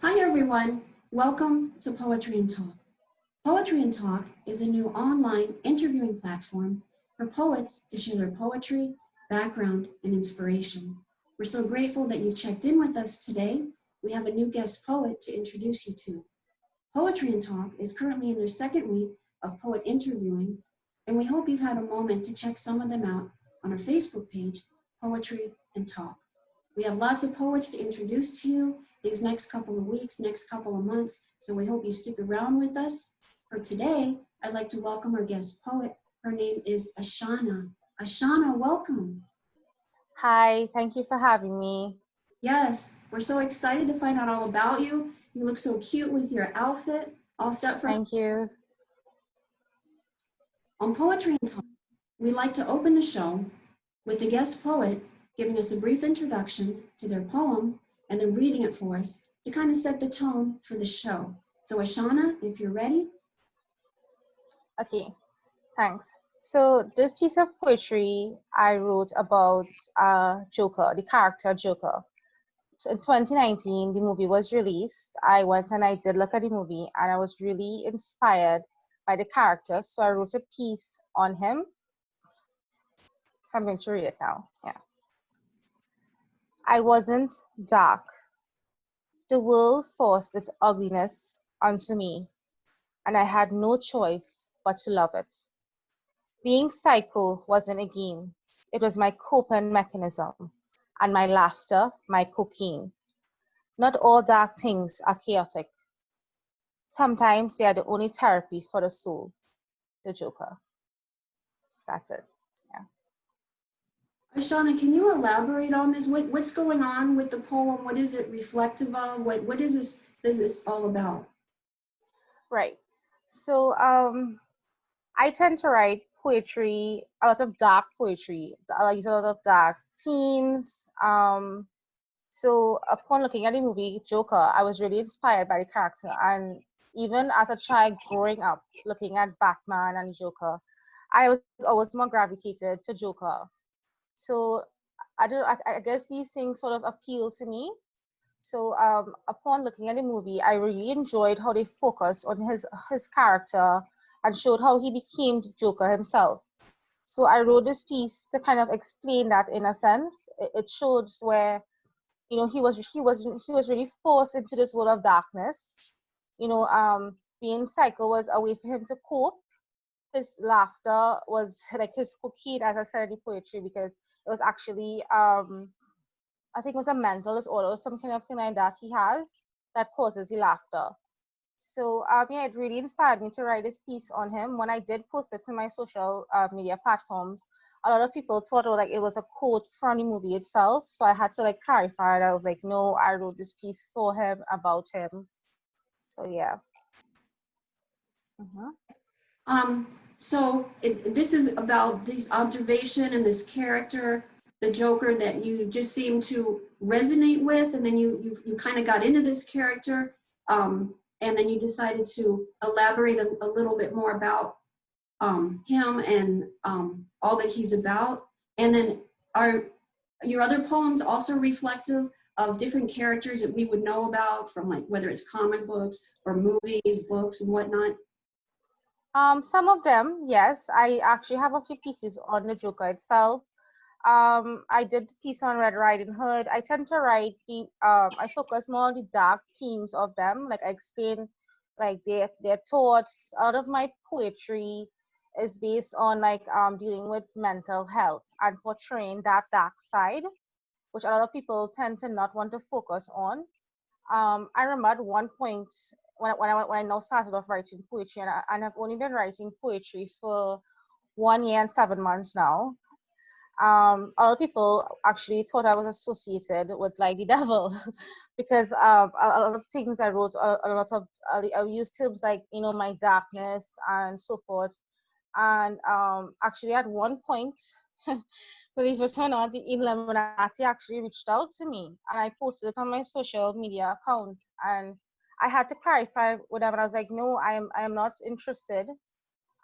Hi everyone, welcome to Poetry and Talk. Poetry and Talk is a new online interviewing platform for poets to share their poetry, background, and inspiration. We're so grateful that you've checked in with us today. We have a new guest poet to introduce you to. Poetry and Talk is currently in their second week of poet interviewing, and we hope you've had a moment to check some of them out on our Facebook page, Poetry and Talk. We have lots of poets to introduce to you these next couple of weeks, next couple of months, so we hope you stick around with us. For today, I'd like to welcome our guest poet. Her name is Ashanna. Ashanna, welcome. Hi, thank you for having me. Yes, we're so excited to find out all about you. You look so cute with your outfit, all set for. Thank you. On Poetry and Talk, we like to open the show with the guest poet giving us a brief introduction to their poem and then reading it for us to kind of set the tone for the show. So Ashanna, if you're ready. Okay, thanks. So this piece of poetry I wrote about Joker, the character Joker. So in 2019, the movie was released. I went and I did look at the movie and I was really inspired by the character. So I wrote a piece on him. So I'm going to read it now. Yeah. I wasn't dark. The world forced its ugliness onto me, and I had no choice but to love it. Being psycho wasn't a game. It was my coping mechanism, and my laughter, my cocaine. Not all dark things are chaotic. Sometimes they are the only therapy for the soul. The Joker. That's it. Yeah. Ashanna, can you elaborate on this? What's going on with the poem? What is it reflective of? What is this all about? Right. So I tend to write poetry, a lot of dark poetry. I use a lot of dark themes. So upon looking at the movie Joker, I was really inspired by the character. And even as a child growing up, looking at Batman and Joker, I was always more gravitated to Joker. So I guess these things sort of appeal to me. So upon looking at the movie, I really enjoyed how they focused on his character and showed how he became the Joker himself. So I wrote this piece to kind of explain that in a sense. It shows where he was really forced into this world of darkness. Being psycho was a way for him to cope. His laughter was like his cocaine, as I said in the poetry, because it was actually I think it was a mental disorder or some kind of thing like that he has that causes the laughter. So yeah, it really inspired me to write this piece on him. When I did post it to my social media platforms, a lot of people thought it was a quote from the movie itself. So I had to like clarify it. I was like, no, I wrote this piece for him, about him. So yeah. So this is about this observation and this character, the Joker, that you just seem to resonate with, and then you kind of got into this character, and then you decided to elaborate a little bit more about him and all that he's about. And then are your other poems also reflective of different characters that we would know about from, like, whether it's comic books or movies, books, and whatnot? Some of them, yes. I actually have a few pieces on the Joker itself. I did the piece on Red Riding Hood. I tend to write I focus more on the dark themes of them. Like I explain like their thoughts. A lot of my poetry is based on like dealing with mental health and portraying that dark side, which a lot of people tend to not want to focus on. I remember at one point when I now started off writing poetry, and I've only been writing poetry for 1 year and 7 months now. A lot of people actually thought I was associated with like the devil because a lot of things I wrote, a lot of I used terms like my darkness and so forth. And actually at one point, believe it or not, the Illuminati actually reached out to me, and I posted it on my social media account, and I had to clarify with them, and I was like, no, I am not interested.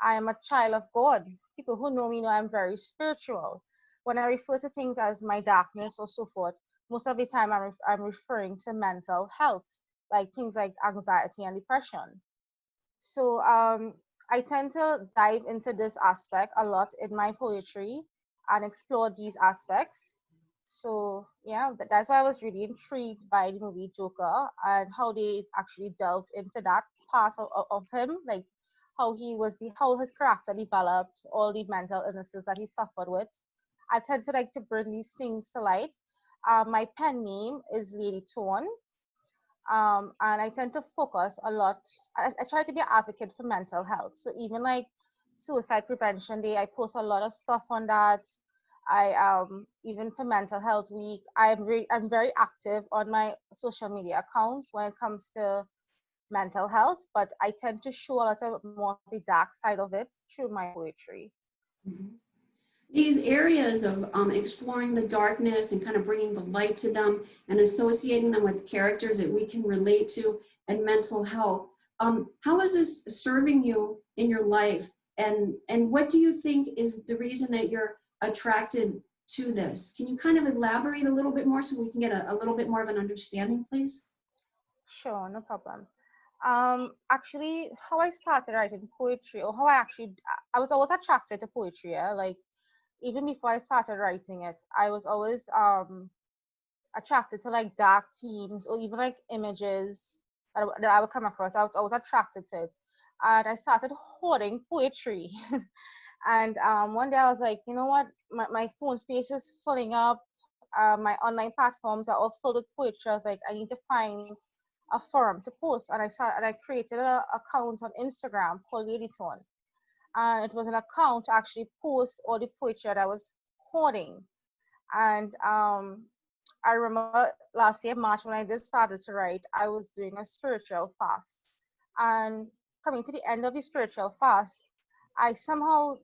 I am a child of God. People who know me know I'm very spiritual. When I refer to things as my darkness or so forth, most of the time I'm referring to mental health. like things like anxiety and depression. So I tend to dive into this aspect a lot in my poetry and explore these aspects. So yeah, that's why I was really intrigued by the movie Joker and how they actually delved into that part of him, like how his character developed, all the mental illnesses that he suffered with. I tend to like to bring these things to light. My pen name is Lady Torn, and I tend to focus a lot. I try to be an advocate for mental health. So even like Suicide Prevention Day, I post a lot of stuff on that. I even for Mental Health Week, I'm very active on my social media accounts when it comes to mental health, but I tend to show a lot of more of the dark side of it through my poetry. Mhm. These areas of exploring the darkness and kind of bringing the light to them and associating them with characters that we can relate to and mental health. How is this serving you in your life? And what do you think is the reason that you're attracted to this? Can you kind of elaborate a little bit more so we can get a little bit more of an understanding, please? Sure, no problem. Actually, how I started writing poetry, or how I was always attracted to poetry. Yeah? Like even before I started writing it, I was always attracted to like dark themes or even like images that I would come across. I was always attracted to it, and I started hoarding poetry. And one day I was like, you know what, my phone space is filling up. My online platforms are all filled with poetry. I was like, I need to find a forum to post, and I created an account on Instagram called Ladyton, and it was an account to actually post all the poetry that I was hoarding. And I remember last year, March, when I did started to write, I was doing a spiritual fast. And coming to the end of the spiritual fast, I somehow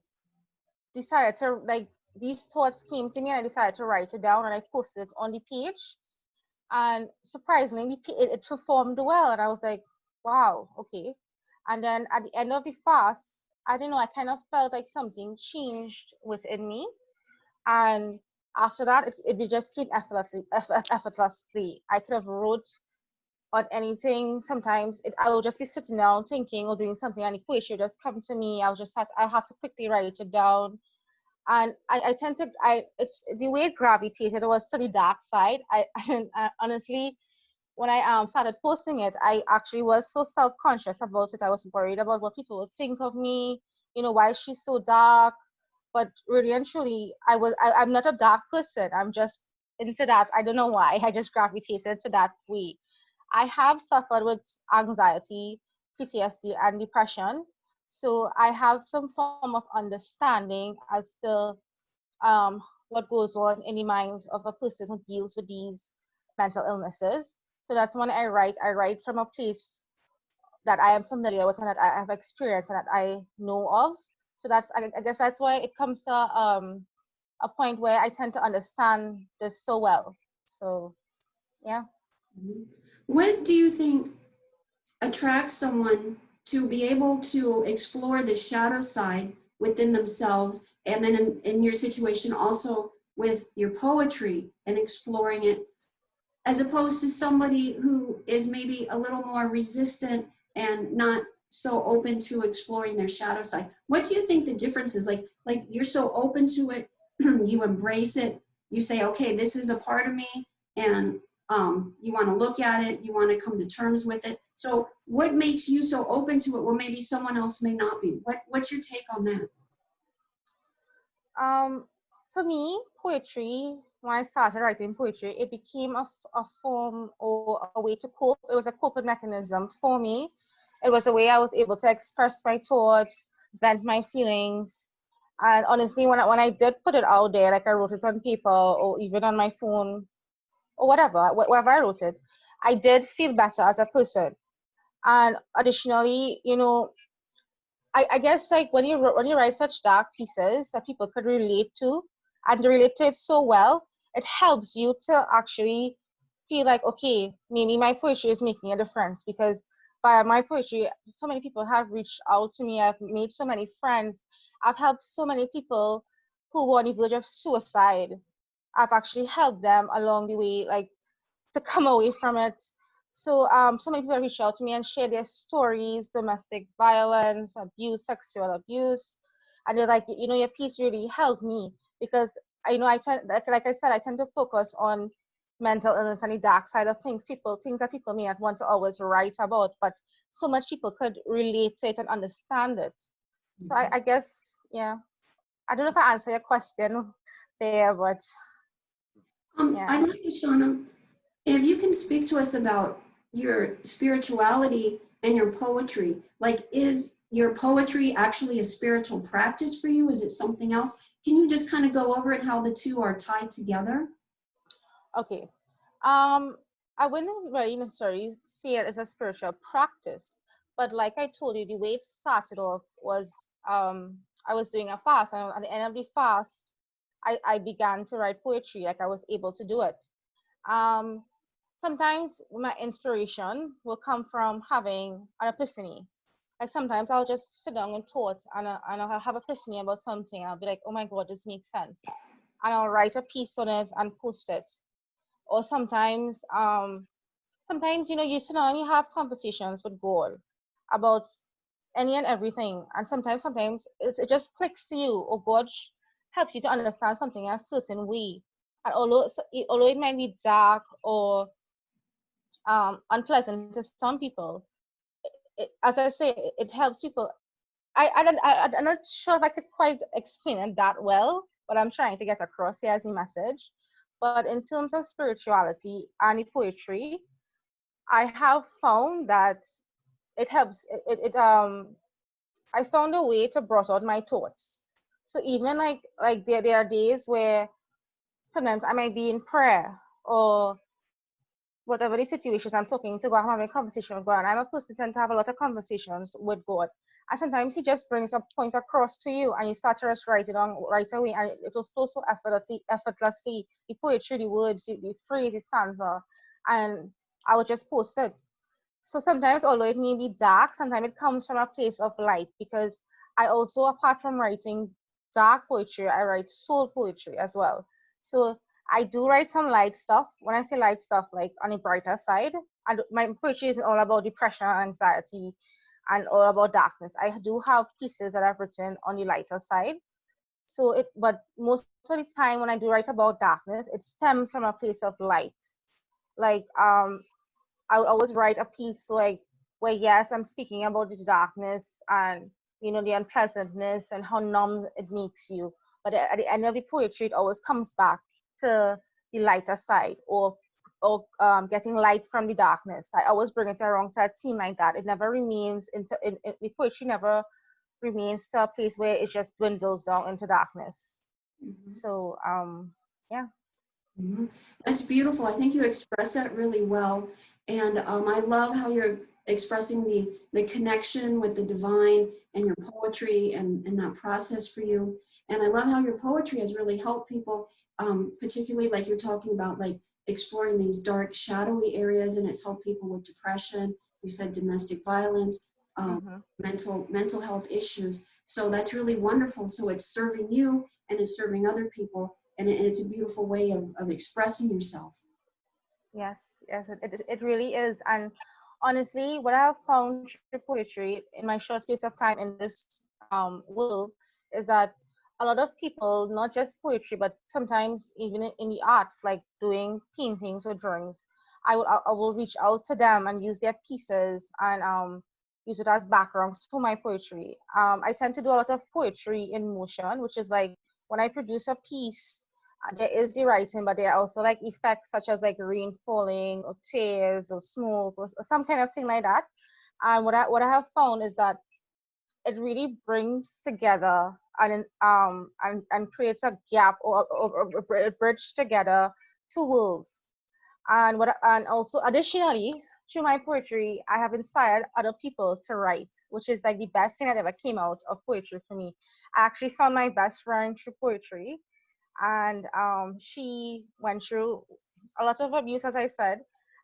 decided to, like, these thoughts came to me and I decided to write it down and I posted it on the page. And surprisingly, it performed well. And I was like, wow, okay. And then at the end of the fast, I don't know, I kind of felt like something changed within me, and after that it just came effortlessly. I could have wrote on anything. Sometimes I will just be sitting down thinking or doing something and the poetry would just come to me. I have to quickly write it down. And I tend to I it's the way it gravitated was to the dark side. I honestly, when I started posting it, I actually was so self-conscious about it. I was worried about what people would think of me. You know, why is she so dark? But really and truly, I'm not a dark person. I'm just into that. I don't know why. I just gravitated to that way. I have suffered with anxiety, PTSD, and depression. So I have some form of understanding as to what goes on in the minds of a person who deals with these mental illnesses. So that's when I write from a place that I am familiar with and that I have experienced and that I know of. So I guess that's why it comes to a point where I tend to understand this so well. So yeah. Mhm. What do you think attracts someone to be able to explore the shadow side within themselves, and then in your situation also with your poetry and exploring it, as opposed to somebody who is maybe a little more resistant and not so open to exploring their shadow side? What do you think the difference is? Like you're so open to it, you embrace it, you say, okay, this is a part of me, and you want to look at it, you want to come to terms with it. So what makes you so open to it where maybe someone else may not be? What's your take on that? Um, for me, poetry, when I started writing poetry, it became a form or a way to cope. It was a coping mechanism for me. It was a way I was able to express my thoughts, vent my feelings. And honestly, when I did put it out there, like I wrote it on paper or even on my phone or whatever, wherever I wrote it, I did feel better as a person. And additionally, you know, I guess like when you write such dark pieces that people could relate to and they relate to it so well, it helps you to actually feel like, okay, maybe my poetry is making a difference, because by my poetry, so many people have reached out to me. I've made so many friends. I've helped so many people who were on the verge of suicide. I've actually helped them along the way, like to come away from it, So so many people reach out to me and share their stories, domestic violence, abuse, sexual abuse, and they're like, you know, your piece really helped me because I tend, like I said, I tend to focus on mental illness and the dark side of things, things that people may not want to always write about, but so much people could relate to it and understand it. So I guess, yeah, I don't know if I answer your question there, but yeah. I'd like to, Shauna, if you can speak to us about your spirituality and your poetry. Like, is your poetry actually a spiritual practice for you? Is it something else? Can you just kind of go over it, how the two are tied together? Okay. Um, I wouldn't really necessarily say it as a spiritual practice, but like I told you, the way it started off was I was doing a fast, and at the end of the fast, I began to write poetry. Like I was able to do it. Um, Sometimes my inspiration will come from having an epiphany. Like sometimes I'll just sit down in thought and I'll have epiphany about something. I'll be like, oh my God, this makes sense. And I'll write a piece on it and post it. Or sometimes you sit down and you have conversations with God about any and everything, and sometimes it just clicks to you, or God helps you to understand something in a certain way. And although it might be dark or unpleasant to some people, as I say, it helps people. I'm not sure if I could quite explain it that well, but I'm trying to get across here as a message. But in terms of spirituality and poetry, I have found that it helps. I found a way to brush out my thoughts. So even like there are days where sometimes I might be in prayer or whatever the situations I'm talking to God, I'm having conversations with God. And I'm a person who tends to have a lot of conversations with God. And sometimes He just brings a point across to you, and you start to just write it on right away, and it will flow so effortlessly. The poetry, the words, the phrase, the stanza, and I would just post it. So sometimes, although it may be dark, sometimes it comes from a place of light, because I also, apart from writing dark poetry, I write soul poetry as well. So I do write some light stuff. When I say light stuff, like on the brighter side, and my poetry isn't all about depression and anxiety and all about darkness. I do have pieces that I've written on the lighter side. But most of the time when I do write about darkness, it stems from a place of light. Like I would always write a piece like where, yes, I'm speaking about the darkness and the unpleasantness and how numb it makes you. But at the end of the poetry, it always comes back to the lighter side, or getting light from the darkness. I always bring it around to a theme like that. It never remains the poetry never remains to a place where it just dwindles down into darkness. Mhm. So yeah. Mhm. That's beautiful. I think you express that really well. And I love how you're expressing the connection with the divine and your poetry and that process for you. And I love how your poetry has really helped people, particularly like you're talking about, like exploring these dark, shadowy areas, and it's helped people with depression. You said domestic violence, Hmm. mental health issues. So that's really wonderful. So it's serving you and it's serving other people, and it's a beautiful way of expressing yourself. Yes, it really is. And honestly, what I've found through poetry in my short space of time in this world is that a lot of people, not just poetry, but sometimes even in the arts, like doing paintings or drawings, I will reach out to them and use their pieces and use it as backgrounds to my poetry. I tend to do a lot of poetry in motion, which is like when I produce a piece, there is the writing, but there are also like effects such as like rain falling or tears or smoke or some kind of thing like that. And what I have found is that it really brings together and creates a gap or a bridge together two worlds. And also additionally, through my poetry, I have inspired other people to write, which is like the best thing that ever came out of poetry for me. I actually found my best friend through poetry, and she went through a lot of abuse, as I said,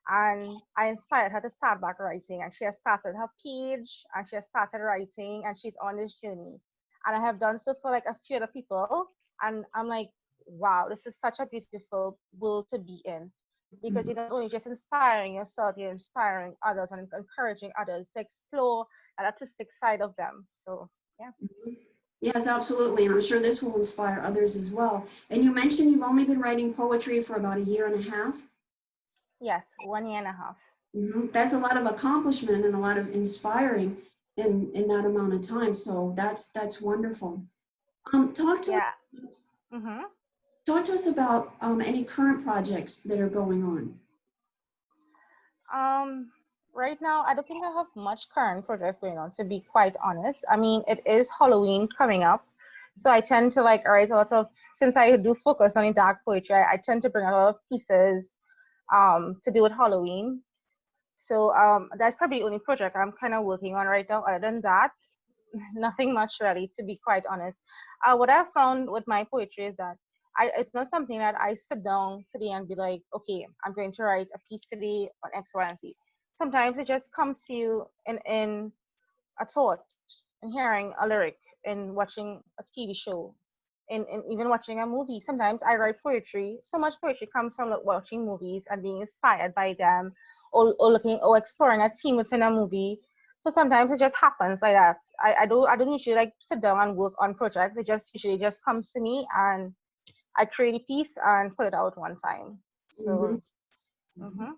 and I inspired her to start back writing, and she has started her page, and she has started writing, and she's on this journey, and I have done so for like a few other people, and I'm like, wow, this is such a beautiful world to be in, because you're not only just inspiring yourself, you're inspiring others and encouraging others to explore that artistic side of them. So yeah. Yes, absolutely. And I'm sure this will inspire others as well. And you mentioned you've only been writing poetry for about a year and a half. Yes, 1 year and a half. That's a lot of accomplishment and a lot of inspiring in that amount of time. So that's wonderful. Talk to Yeah. us, Mm-hmm. talk to us about any current projects that are going on. Um, right now, I don't think I have much current projects going on, to be quite honest. I mean, it is Halloween coming up, so I tend to like write a lot of, since I do focus on the dark poetry, I tend to bring a lot of pieces to do with Halloween. So that's probably the only project I'm kind of working on right now. Other than that, nothing much really, to be quite honest. What I've found with my poetry is that it's not something that I sit down today and be like, okay, I'm going to write a piece today on X, Y, and Z. Sometimes it just comes to you in a thought, in hearing a lyric, in watching a TV show, in even watching a movie. Sometimes I write poetry. So much poetry comes from like, watching movies and being inspired by them, or looking or exploring a theme within a movie. So sometimes it just happens like that. I don't usually like sit down and work on projects. It just usually just comes to me and I create a piece and put it out one time. Mhm. So mm-hmm.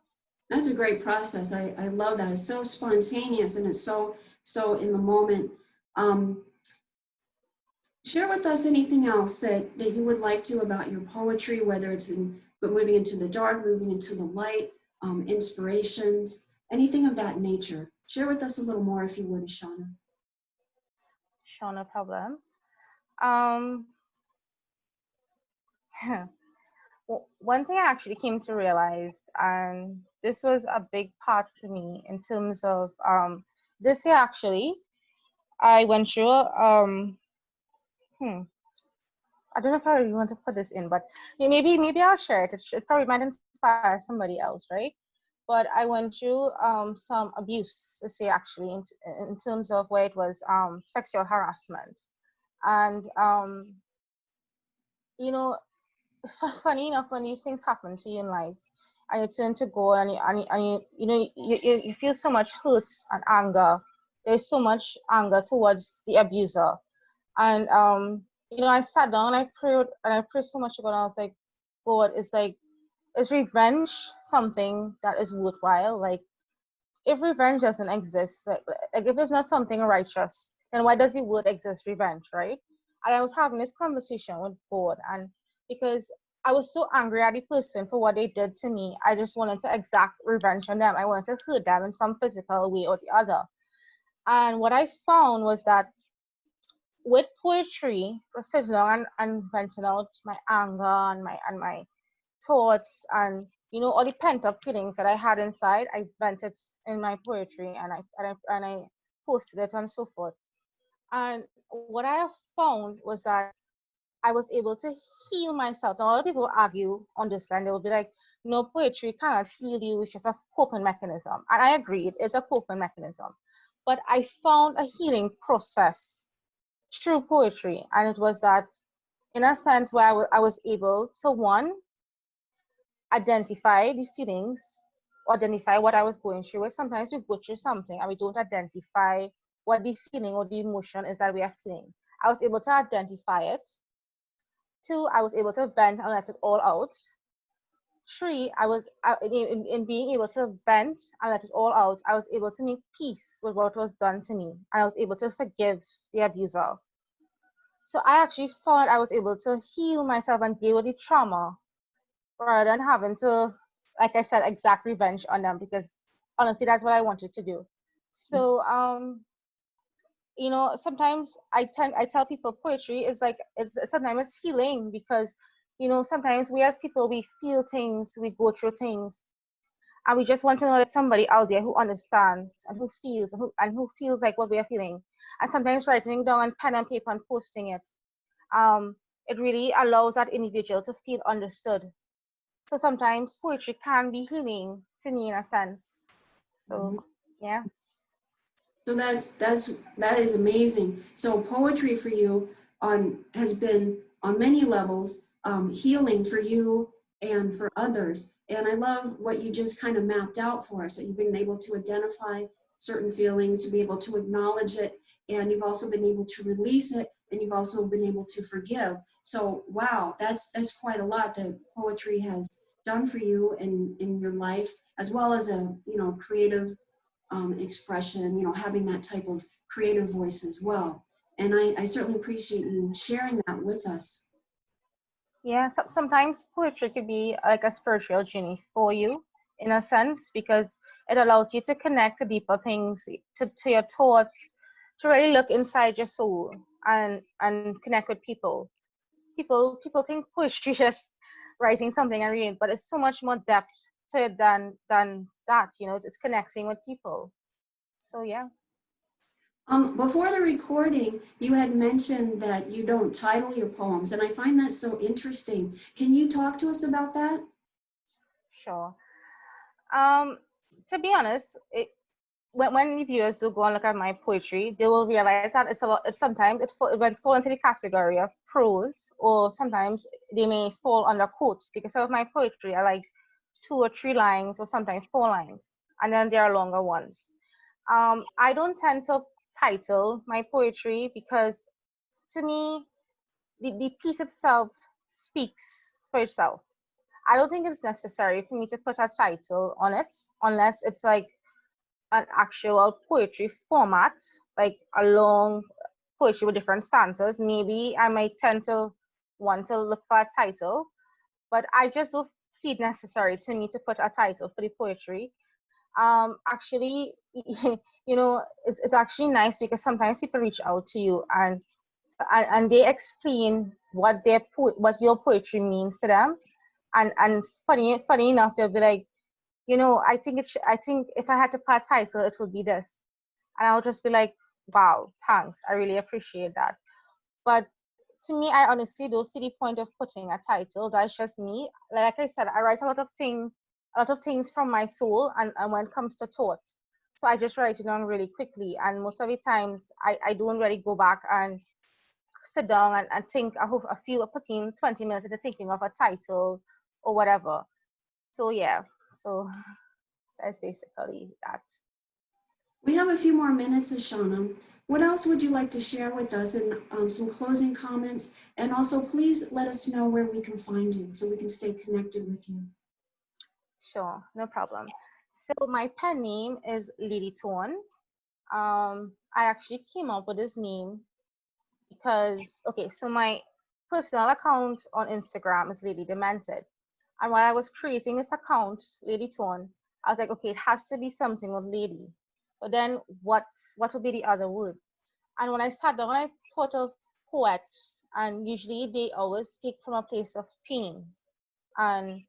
That's a great process. I love that. It's so spontaneous and it's so in the moment. Um, Share with us anything else that you would like to about your poetry, whether it's in but moving into the dark, moving into the light, inspirations, anything of that nature. Share with us a little more if you would, Ashanna. Sure, no problem. Um, one thing I actually came to realize, and this was a big part for me in terms of this year actually, I went through hmm, I don't know if I really want to put this in, but maybe I'll share it. It probably might inspire somebody else, right? But I went through some abuse this year actually in terms of where it was sexual harassment, and you know funny enough, when these things happen to you in life, and you turn to God, and you feel so much hurt and anger. There's so much anger towards the abuser, and I sat down and I prayed so much to God. And I was like, God, it's like, is revenge something that is worthwhile? Like, if revenge doesn't exist, like if it's not something righteous, then why does the word exist, revenge, right? And I was having this conversation with God, and because I was so angry at the person for what they did to me, I just wanted to exact revenge on them. I wanted to hurt them in some physical way or the other. And what I found was that with poetry, for sitting down and venting out my anger and my thoughts and all the pent up feelings that I had inside, I vented in my poetry and I posted it and so forth. And what I have found was that I was able to heal myself. Now a lot of people argue on this and they will be like, no, poetry cannot heal you, it's just a coping mechanism. And I agree, it is a coping mechanism. But I found a healing process through poetry, and it was that in a sense where I was able to one identify the feelings, identify what I was going through. Where sometimes we go through something and we don't identify what the feeling or the emotion is that we are feeling. I was able to identify it. Two, I was able to vent and let it all out. Three, in being able to vent and let it all out, I was able to make peace with what was done to me, and I was able to forgive the abuser. So I actually found I was able to heal myself and deal with the trauma rather than having to, like I said, exact revenge on them, because honestly, that's what I wanted to do. So, sometimes I tell people poetry is like, it's sometimes it's healing, because sometimes we as people, we feel things, we go through things, and we just want to know there's somebody out there who understands and who feels and who feels like what we are feeling. And sometimes writing down on pen and paper and posting it, it really allows that individual to feel understood. So sometimes poetry can be healing to me in a sense. So yeah. So that is amazing. So poetry for you has been on many levels healing for you and for others. And I love what you just kind of mapped out for us, that you've been able to identify certain feelings, to be able to acknowledge it, and you've also been able to release it, and you've also been able to forgive. So wow, that's quite a lot that poetry has done for you in your life, as well as a creative expression, having that type of creative voice as well. And I certainly appreciate you sharing that with us. Yeah, so sometimes poetry could be like a spiritual journey for you in a sense because it allows you to connect to deeper things, to your thoughts, to really look inside your soul and connect with people. People think poetry is just writing something and reading, but it's so much more depth to it than that, it's connecting with people. So yeah. Before the recording, you had mentioned that you don't title your poems, and I find that so interesting. Can you talk to us about that? Sure. Um, to be honest, when reviewers do go and look at my poetry, they will realize that it's sometimes it will fall into the category of prose, or sometimes they may fall under quotes because some of my poetry are like 2 or 3 lines, or sometimes 4 lines, and then there are longer ones. I don't tend to title my poetry because to me, the piece itself speaks for itself. I don't think it's necessary for me to put a title on it unless it's like an actual poetry format, like a long poetry with different stanzas. Maybe I might tend to want to look for a title, but I just don't see it necessary to me to put a title for the poetry. Actually, it's actually nice because sometimes people reach out to you and they explain what your poetry means to them, and funny enough, they'll be like, I think if I had to put a title, it would be this. And I'll just be like, wow, thanks. I really appreciate that. But to me, I honestly don't see the point of putting a title. That's just me. Like I said, I write a lot of things from my soul, and when it comes to thought. So I just write it down really quickly. And most of the times I don't really go back and sit down and think. I hope a few putting 20 minutes into thinking of a title or whatever. So yeah. So that's basically that. We have a few more minutes, Ashanna. What else would you like to share with us, and some closing comments? And also, please let us know where we can find you so we can stay connected with you. Sure, no problem. So my pen name is Lily Tone. I actually came up with this name because, okay, so my personal account on Instagram is Lady Demented. And while I was creating this account, Lady Tone, I was like, okay, it has to be something with lady. But then what would be the other word? And when I sat down, I thought of poets, and usually they always speak from a place of pain. And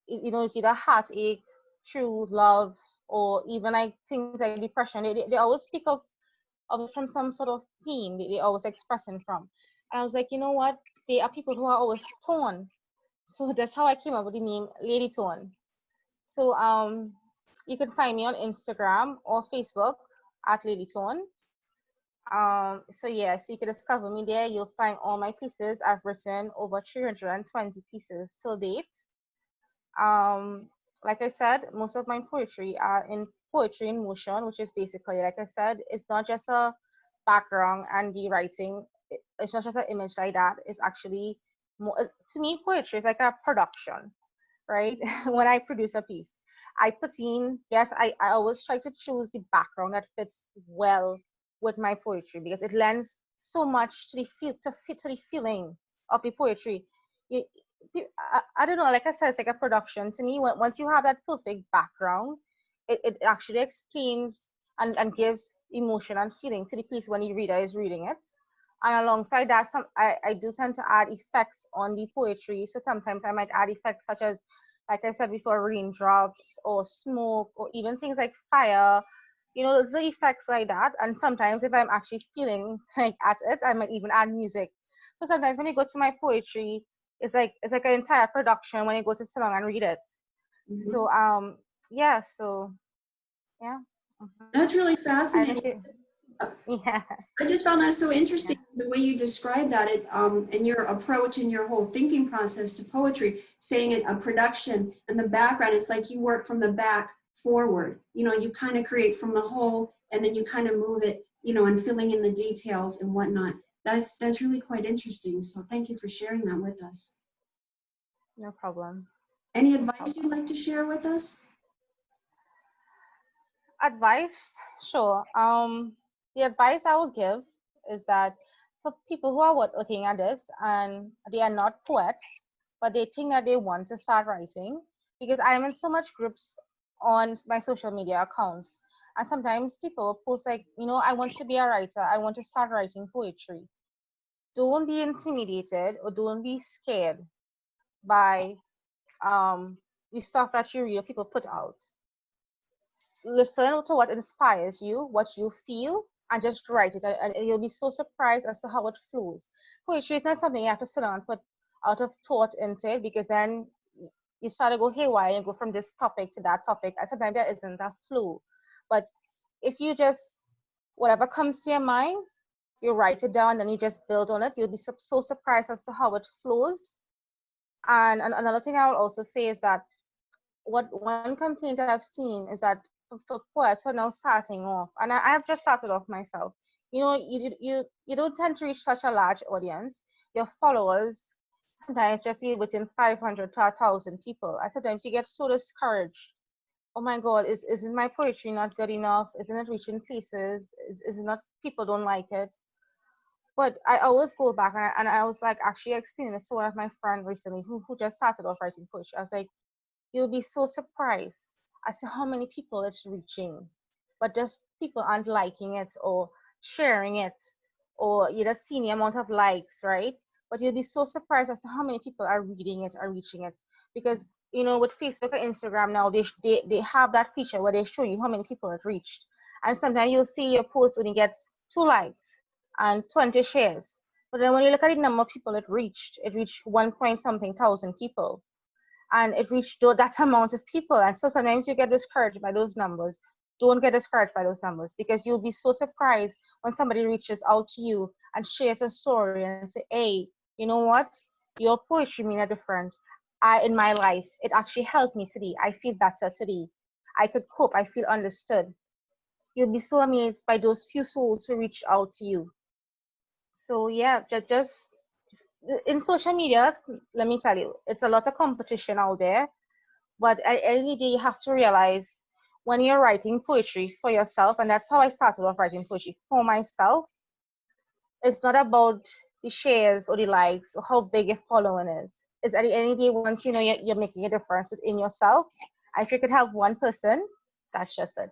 it's either heartache, true love, or even like things like depression. They always speak of it from some sort of pain they always expressing from. And I was like, you know what? They are people who are always torn. So that's how I came up with the name Lady Torn. So you can find me on Instagram or Facebook at Lady Torn. So yeah, so you can discover me there. You'll find all my pieces. I've written over 320 pieces till date. Um, like I said, most of my poetry are in poetry in motion, which is basically, like I said, it's not just a background and the writing. It's not just an image like that. It's actually more, to me, poetry is like a production, right? When I produce a piece, I put in, yes, I always try to choose the background that fits well with my poetry because it lends so much to the feel to fit to the feeling of the poetry. You, I don't know, like I said, it's like a production. To me, once you have that perfect background, it actually explains and gives emotion and feeling to the piece when the reader is reading it. And alongside that, I do tend to add effects on the poetry. So sometimes I might add effects such as, like I said before, raindrops or smoke or even things like fire. The effects like that. And sometimes if I'm actually feeling like at it, I might even add music. So sometimes when you go to my poetry, it's like an entire production when you go to sit down and read it. Mm-hmm. So yeah, so yeah. That's really I don't know fascinating. if you, Yeah. I just found that so interesting, the way you described that, and your approach and your whole thinking process to poetry, saying it a production and the background, it's like you work from the back forward. You know, you kind of create from the whole, and then you kind of move it, you know, and filling in the details and whatnot. That's really quite interesting. So thank you for sharing that with us. No problem. Any advice you'd like to share with us? Advice, sure. The advice I will give is that for people who are looking at this and they are not poets, but they think that they want to start writing, because I am in so much groups on my social media accounts, and sometimes people post like, you know, I want to be a writer, I want to start writing poetry. Don't be intimidated or don't be scared by the stuff that you read or people put out. Listen to what inspires you, what you feel, and just write it. And you'll be so surprised as to how it flows. Poetry is not something you have to sit down and put out of thought into it, because then you start to go haywire and go from this topic to that topic. And sometimes there isn't a flow. But if you just, whatever comes to your mind, you write it down and you just build on it, you'll be so surprised as to how it flows. And another thing I will also say is that what one complaint that I've seen is that for poets who are now starting off, and I have just started off myself, you know, you don't tend to reach such a large audience. Your followers sometimes just be within 500 to 1,000 people. And sometimes you get so discouraged. Oh my God, isn't my poetry not good enough? Isn't it reaching places? Is it not, people don't like it? But I always go back and I was like actually explaining this to one of my friends recently who just started off writing poetry. I was like, you'll be so surprised as to how many people it's reaching, but just people aren't liking it or sharing it, or you're not seeing the amount of likes, right? But you'll be so surprised as to how many people are reading it, are reaching it, because you know, with Facebook or Instagram now, they have that feature where they show you how many people it reached, and sometimes you'll see your post when it gets 2 likes and 20 shares, but then when you look at the number of people it reached 1 point something thousand people, and it reached that amount of people. And so sometimes you get discouraged by those numbers. Don't get discouraged by those numbers, because you'll be so surprised when somebody reaches out to you and shares a story and say, hey, you know what, your poetry mean a difference. In my life, it actually helped me today. I feel better today. I could cope. I feel understood. You'll be so amazed by those few souls who reach out to you. So yeah, just in social media, let me tell you, it's a lot of competition out there. But at any day, you have to realize when you're writing poetry for yourself, and that's how I started off writing poetry for myself. It's not about the shares or the likes or how big your following is. It's at the end of the day, once you know you're making a difference within yourself. If you could have one person, that's just it.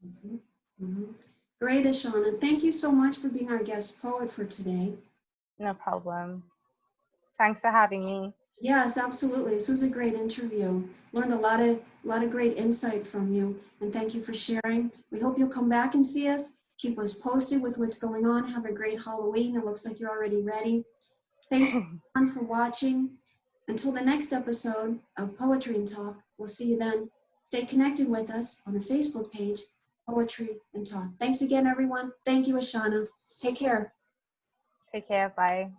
Mm-hmm. Mm-hmm. Great, Ashanna. Thank you so much for being our guest poet for today. No problem. Thanks for having me. Yes, absolutely. This was a great interview. Learned a lot of great insight from you, and thank you for sharing. We hope you'll come back and see us. Keep us posted with what's going on. Have a great Halloween. It looks like you're already ready. Thank you everyone for watching. Until the next episode of Poetry and Talk, we'll see you then. Stay connected with us on our Facebook page, Poetry and Talk. Thanks again, everyone. Thank you, Ashanna. Take care. Take care. Bye.